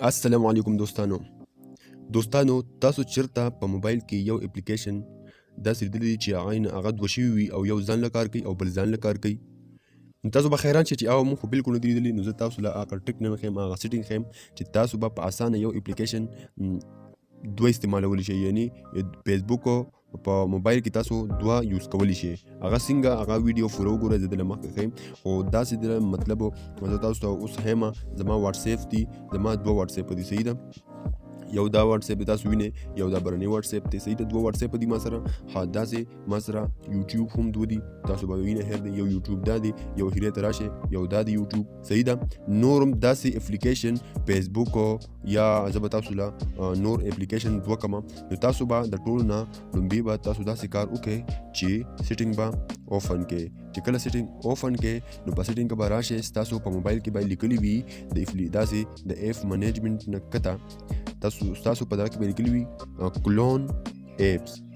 السلام علیکم دوستانو تاسو چیرته په موبایل کې یو اپلیکیشن داسې لیدلی چې هغه دوه شوي وي او یو ځان له کار کوي او بل ځان له کار کوي نو تاسو به حیران شئ چې هغه موږ خو بالکل نه دي لیدلي نو زه تاسو له هغه ټریک نه ښیم هغه سیټینګ ښیم چې تاسو به په اسانه یو اپلیکیشن دوه استعمالولی شئ یعنی فیسبوک په موبایل کې تاسو دوه یوز کولی شئ هغه څنګه هغه ویډیو پوره وګورئ زه دله مخکې ښیم خو داسې د مطلب زه تاسو ته اوس ښیم زما واتساپ دي زما دوه واتساپ دي صحیح ده یو دا واتساپ تاسو وینئ یو دا برنی واتساپ دی صحیح ده دوه واتساپ دي ما سره ها داسې ما سره یوټیوب هم دوه دي تاسو به وینئ هر دی یو یوټیوب دا دی یو هیرې ته راشئ یو دا دی یوټیوب صحیح ده نور هم داسې اپلیکیشن فیسبوک یا زه به تاسو له نور اپلیکیشن دوه کړم نو تاسو به د ټولو نه لومړی به تاسو داسې کار وکړئ چې سیټینګ به اوپن کړئ چې کله سیټینګ اوپن کړئ نو په سیټینګ کې به راشئ ستاسو په موبایل کې به لیکلي وي داسې د ایپ منیجمنټ نه کته تاسو په دغه کې به لیکلي وي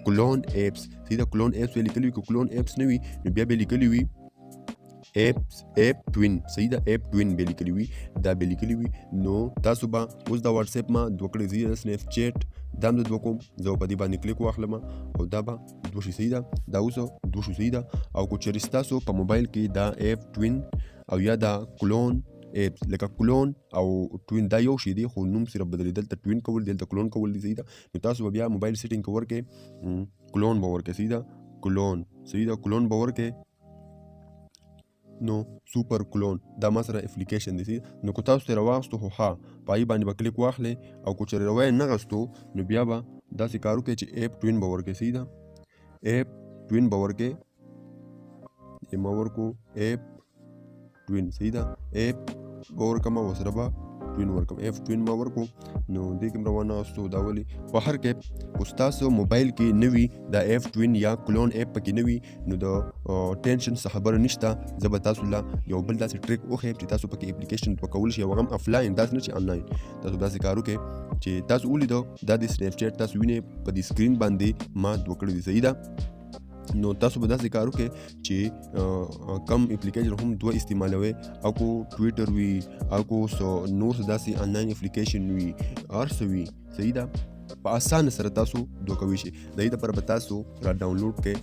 کلون ایپس صحیح ده کلون ایپس به لیکلي وي که کلون ایپس نه وي نو بیا به لیکلي وي ایپ ټوین صحیح ده ایپ ټوین به لیکلي وي دا به لیکلي وي نو تاسو به اوس د واتساپ ما دوه کړئ زه د سنیپ چیټ دا هم زه دوه کوم زه په دې باندې کلیک واخلم او دا به دوه شي صحیح ده دا اوس دوه شو صحیح ده او که چېرې ستاسو په موبایل کې دا ایپ ټوین او یا دا کلون ایپس لکه کلون او ټوین دا یو شی دی خو نوم صرف بدلېدل دلته ټوین کول دلته کلون کول دی صحیح ده نو تاسو به بیا موبایل سیټینګ کې ورکړئ کلون به ورکړئ صحیح ده کلون صحیح ده کلون به ورکړئ نو سوپر کلون دا ما سره اپلیکیشن دی نو که تاسو ترې راواغستو خو ها په هغې باندې به کلیک واخلئ او که چېرې روی نه غستو نو بیا به داسې کار وکړئ چې ایپ ټوین به ورکړئ صحیح ده ایپ ټوین به ورکړئ ما ورکو ایپ ټوین صحیح ده ایپ به ورکړم او سره به ټوین ورکړم ایپ ټوین ما ورکو نو دې کې روانه غستو دا ولې په هر کې خو ستاسو موبایل کې نه وي دا ایپ ټوین یا کلون ایپ پکې نه وي نو د ټینشن څه خبره نشته زه به تاسو له یو بل داسې ټریک وښیم چې تاسو پکې اپلیکیشن وکولی شئ هغه هم افلاین داسې نه چې انلاین تاسو داسې کار وکړئ چې تاسو ولیدو دا د سنیپ چیټ تاسو وینئ په دې سکرین باندې ما دوه کړي دي صحیح ده نو تاسو به داسې کار وکړئ چې کم اپلیکیشن هم دوه استعمالوئ او کو ټویټر وي او کو نور داسې آنلاین اپلیکیشن وي هر څه وي صحیح ده په اسانه سره تاسو دوه کولی شئ د دې لپاره به تاسو را ډاونلوډ کړئ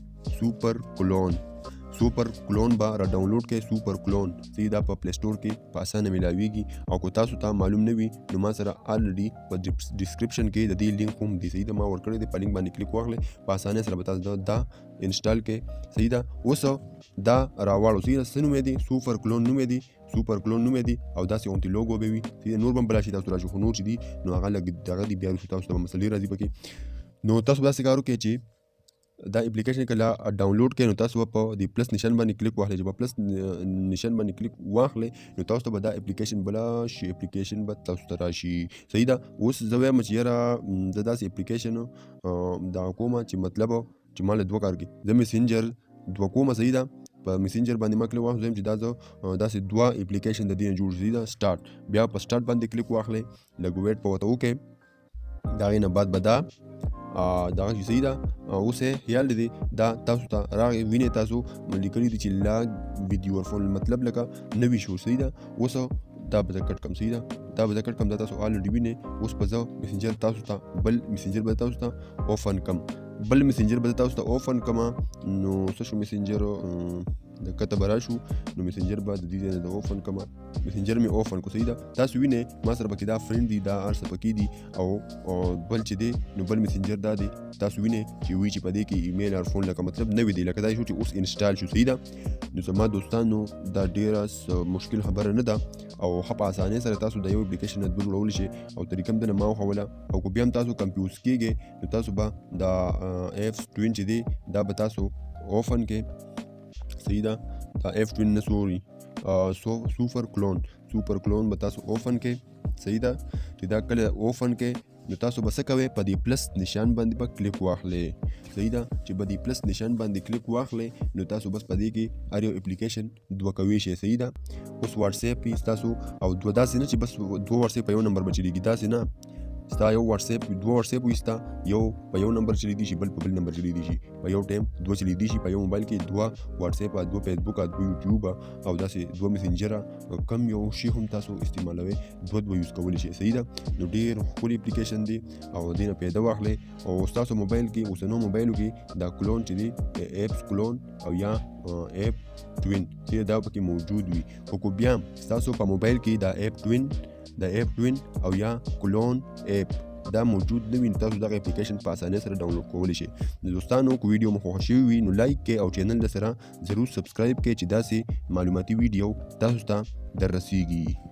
سوپر کلون به را ډاونلوډ کړئ سوپر کلون صحیح ده په پلی سټور کې په اسانه میلاویږي او که تاسو ته معلوم نه وي نو ما سره الریډي په ډسکرپشن کې د دې لینک هم دی صحیح ده ما ورکړی دی په لینک باندې کلیک واخلئ په اسانه سره به تاسو دا انسټال کړئ صحیح ده اوس دا راواړو صحیح ده څه نوم دی سوپر کلون نوم دی او داسې غونتې لوګو به وي صحیح ده نور به هم بلا شي تاسو راشي خو نور چې دي نو هغه لږ دغه دي بیا وروسته تاسو ته به مسلې راځي پکې نو تاسو به داسې کار وکړئ چې دا اپلیکیشن کله ډاونلوډ کړئ نو تاسو په دې پلس نشان باندې کلیک واخلئ چې په پلس نشان باندې کلیک واخلئ نو تاسو ته به دا اپلیکیشن بله شي اپلیکیشن به تاسو ته راشي صحیح ده اوس زه وایم چې یاره زه داسې اپلیکیشن دغه کومه چې مطلب چې ما له دوه کار کوي زه میسنجر دوه کومه صحیح ده په میسنجر باندې ما کلیک واخلم چې دا زه داسې دوه اپلیکیشن د دې نه جوړ صحیح ده سټارټ بیا په سټارټ باندې کلیک واخلئ لږ ویټ په ورته وکړئ د هغې نه بعد به دا دغه شي صحیح ده اوس یې خیال دی دا تاسو ته راغی وینئ تاسو لیکلي دي چې لاګ وید یور فون مطلب لکه نوي شو صحیح ده اوس دا به زه کټ کړم صحیح ده دا به زه کټ کړم دا تاسو الریډي وینئ اوس به زه میسنجر تاسو ته بل میسنجر به تاسو ته اوپن کړم بل میسنجر به تاسو ته اوپن کړم نو څه شو میسنجر د کته به راشو نو میسنجر به د دې ځای نه د اوپن کړم میسنجر مې اوپن کړو صحیح ده تاسو وینئ ما سره پکې دا فرینډ دي دا هر څه پکې دي او بل چې دی نو بل میسنجر دا دی تاسو وینئ چې وایي چې په دې کې ایمیل او فون لکه مطلب نوی دی لکه دا شو چې اوس انسټال شو صحیح ده نو زما دوستانو دا ډېره مشکل خبره نه ده او ښه په اسانۍ سره تاسو د یو اپلیکیشن نه دوه جوړولی شئ او طریقه هم دنه ما وښوله او که بیا هم تاسو کنفیوز کیږئ نو تاسو به دا ایپس ټوین چې دی دا به تاسو اوپن کړئ صحیح ده دا ایف ټوین نه سوري سوپر کلون به تاسو اوپن کړئ صحیح ده چې دا کله اوپن کړئ نو تاسو به څه کوئ په دې پلس نشان باندې به کلیک واخلئ صحیح ده چې په دې پلس نشان باندې کلیک واخلئ نو تاسو بس په دې کې هر یو اپلیکیشن دوه کوی شئ صحیح ده اوس واتساپ تاسو او دوه داسې نه چې بس دوه واتساپ په یو نمبر به چلیږي داسې نه ستا یو واتساپ دوه واتساپ وي ستا یو په یو نمبر چلیدي شي بل په بل نمبر چلیدي شي په یو ټایم دوه چلیدي شي په یو موبایل کې دوه واتساپ دوه فیسبوک دوه یوټیوب او داسې دوه میسنجر کم یو شي هم تاسو استعمالوي دوه یوز کولی شي صحیح ده نو ډیر ښکلی اپلیکیشن دی او دینه پیدا واخلئ او ستاسو موبایل کې اوسنو موبایلو کې دا کلون چې دی ایپس کلون او یا ایپ ټوین چې دا پکې موجود وي خو بیا ستاسو په موبایل کې دا ایپ ټوین او یا کلون ایپ دا موجود نه وي نو تاسو دغه اپلیکیشن په اسانۍ سره ډاونلوډ کولی شئ نو دوستانو که ویډیو مو خوښ شوي وي نو لایک کړئ او چینل سره ضرور سبسکرایب کړئ چې داسې معلوماتي ویډیو تاسو ته در رسیږي